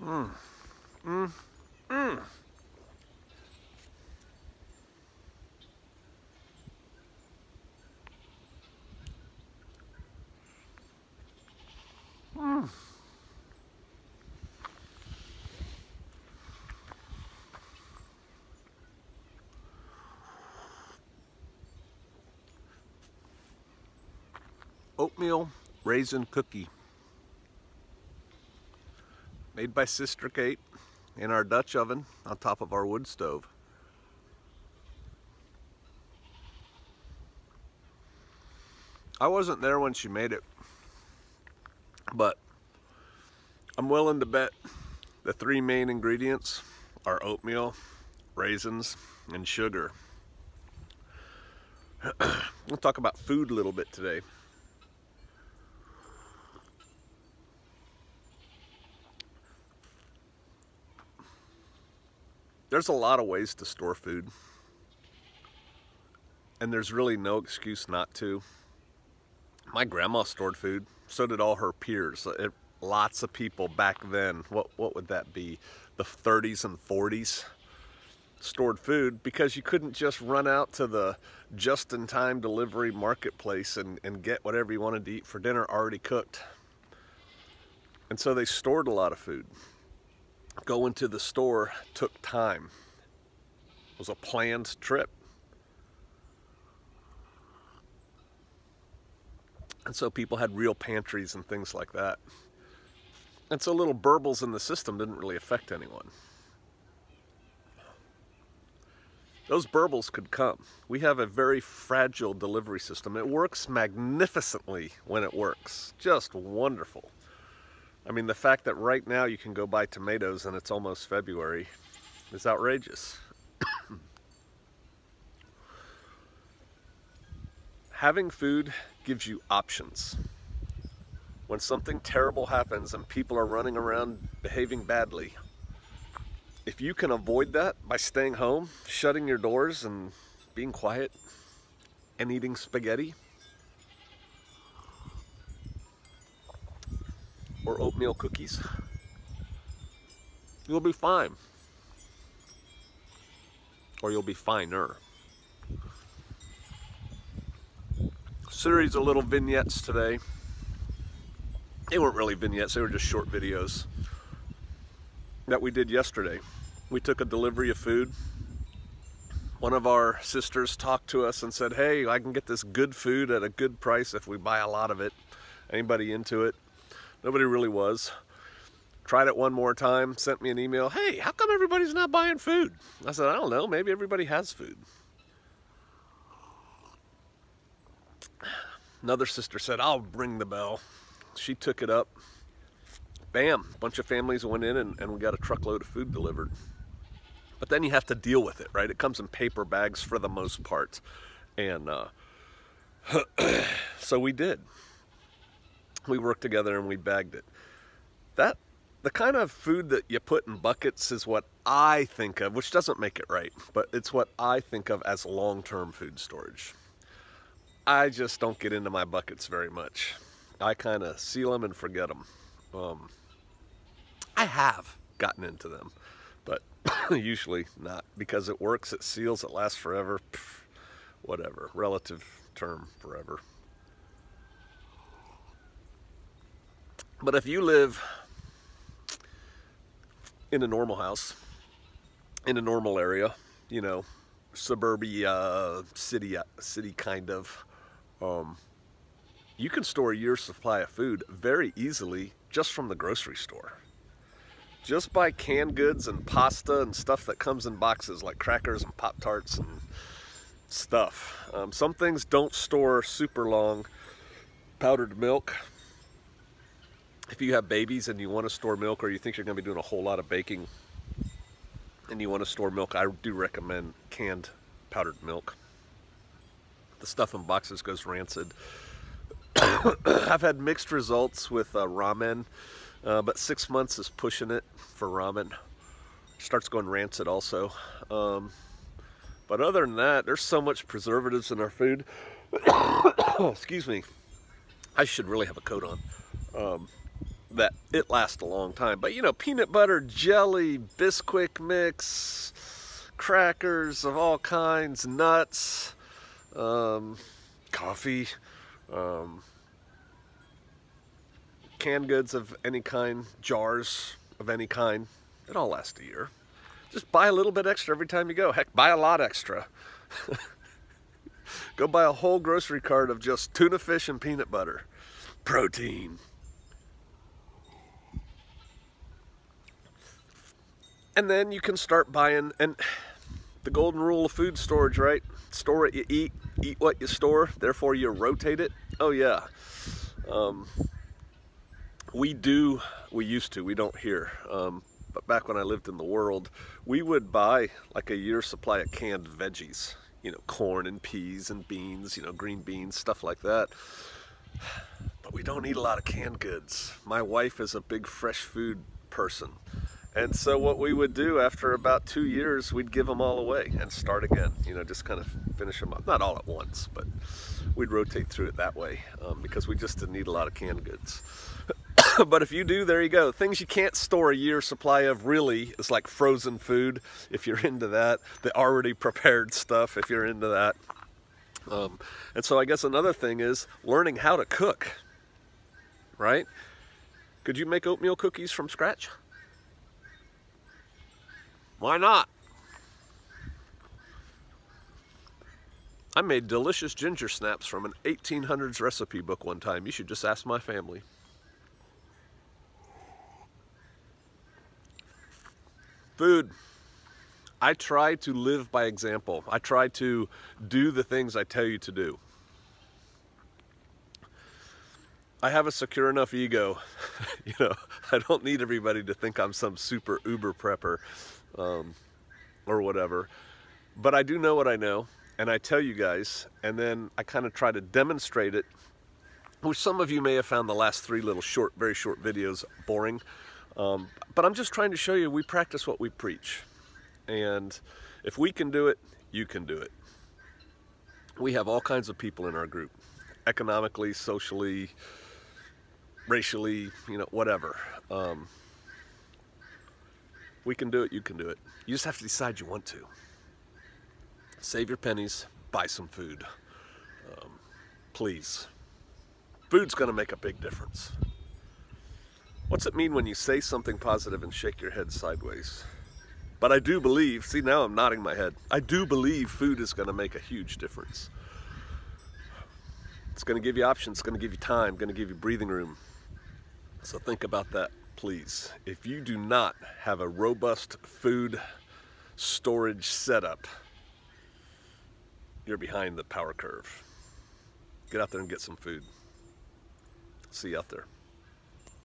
Mm, mm, mm. Mm. Oatmeal raisin cookie made by Sister Kate in our Dutch oven on top of our wood stove. I wasn't there when she made it, but I'm willing to bet the three main ingredients are oatmeal, raisins, and sugar. We'll talk about food a little bit today. There's a lot of ways to store food, and there's really no excuse not to. My grandma stored food, so did all her peers. Lots of people back then, what would that be? The 30s and 40s stored food because you couldn't just run out to the just-in-time delivery marketplace and get whatever you wanted to eat for dinner already cooked. And so they stored a lot of food. Going to the store took time. It was a planned trip. And so people had real pantries and things like that. And so little burbles in the system didn't really affect anyone. Those burbles could come. We have a very fragile delivery system. It works magnificently when it works. Just wonderful. I mean, the fact that right now you can go buy tomatoes and it's almost February is outrageous. Having food gives you options. When something terrible happens and people are running around behaving badly, if you can avoid that by staying home, shutting your doors and being quiet and eating spaghetti or oatmeal cookies, you'll be fine. Or you'll be finer. Series of little vignettes today. They weren't really vignettes, they were just short videos that we did yesterday. We took a delivery of food. One of our sisters talked to us and said, hey, I can get this good food at a good price if we buy a lot of it. Anybody into it? Nobody really was. Tried it one more time, sent me an email, hey, how come everybody's not buying food? I said, I don't know, maybe everybody has food. Another sister said, I'll ring the bell. She took it up. Bam, a bunch of families went in and we got a truckload of food delivered. But then you have to deal with it, right? It comes in paper bags for the most part. And so we did. We worked together and we bagged it. The kind of food that you put in buckets is what I think of, which doesn't make it right, but it's what I think of as long-term food storage. I just don't get into my buckets very much. I kind of seal them and forget them. I have gotten into them, but usually not, because it works, it seals, it lasts forever. Pff, whatever, relative term, forever. But if you live in a normal house, in a normal area, you know, suburbia, city kind of, you can store a year's supply of food very easily just from the grocery store. Just buy canned goods and pasta and stuff that comes in boxes like crackers and Pop-Tarts and stuff. Some things don't store super long. Powdered milk. If you have babies and you want to store milk, or you think you're going to be doing a whole lot of baking and you want to store milk, I do recommend canned powdered milk. The stuff in boxes goes rancid. I've had mixed results with ramen, but 6 months is pushing it for ramen. Starts going rancid also. But other than that, there's so much preservatives in our food. Excuse me. I should really have a coat on. that it lasts a long time. But you know, peanut butter, jelly, Bisquick mix, crackers of all kinds, nuts, coffee, canned goods of any kind, jars of any kind, it all lasts a year. Just buy a little bit extra every time you go. Heck, buy a lot extra. Go buy a whole grocery cart of just tuna fish and peanut butter. Protein. And then you can start buying, and the golden rule of food storage, right? Store what you eat what you store, therefore you rotate it. Oh yeah. We used to, we don't here. But back when I lived in the world, we would buy like a year's supply of canned veggies. You know, corn and peas and beans, you know, green beans, stuff like that. But we don't eat a lot of canned goods. My wife is a big fresh food person. And so what we would do after about 2 years, we'd give them all away and start again. You know, just kind of finish them up. Not all at once, but we'd rotate through it that way because we just didn't eat a lot of canned goods. But if you do, there you go. Things you can't store a year's supply of really is like frozen food, if you're into that. The already prepared stuff, if you're into that. And so I guess another thing is learning how to cook, right? Could you make oatmeal cookies from scratch? Why not? I made delicious ginger snaps from an 1800s recipe book one time. You should just ask my family. Food. I try to live by example. I try to do the things I tell you to do. I have a secure enough ego. You know, I don't need everybody to think I'm some super uber prepper or whatever. But I do know what I know, and I tell you guys, and then I kind of try to demonstrate it, which some of you may have found the last 3 little short, very short videos boring. But I'm just trying to show you we practice what we preach. And if we can do it, you can do it. We have all kinds of people in our group, economically, socially, racially, you know, whatever. We can do it, you can do it. You just have to decide you want to. Save your pennies, buy some food. Please. Food's gonna make a big difference. What's it mean when you say something positive and shake your head sideways? But I do believe, see now I'm nodding my head, I do believe food is gonna make a huge difference. It's gonna give you options, it's gonna give you time, gonna give you breathing room. So think about that, please. If you do not have a robust food storage setup, you're behind the power curve. Get out there and get some food. See you out there.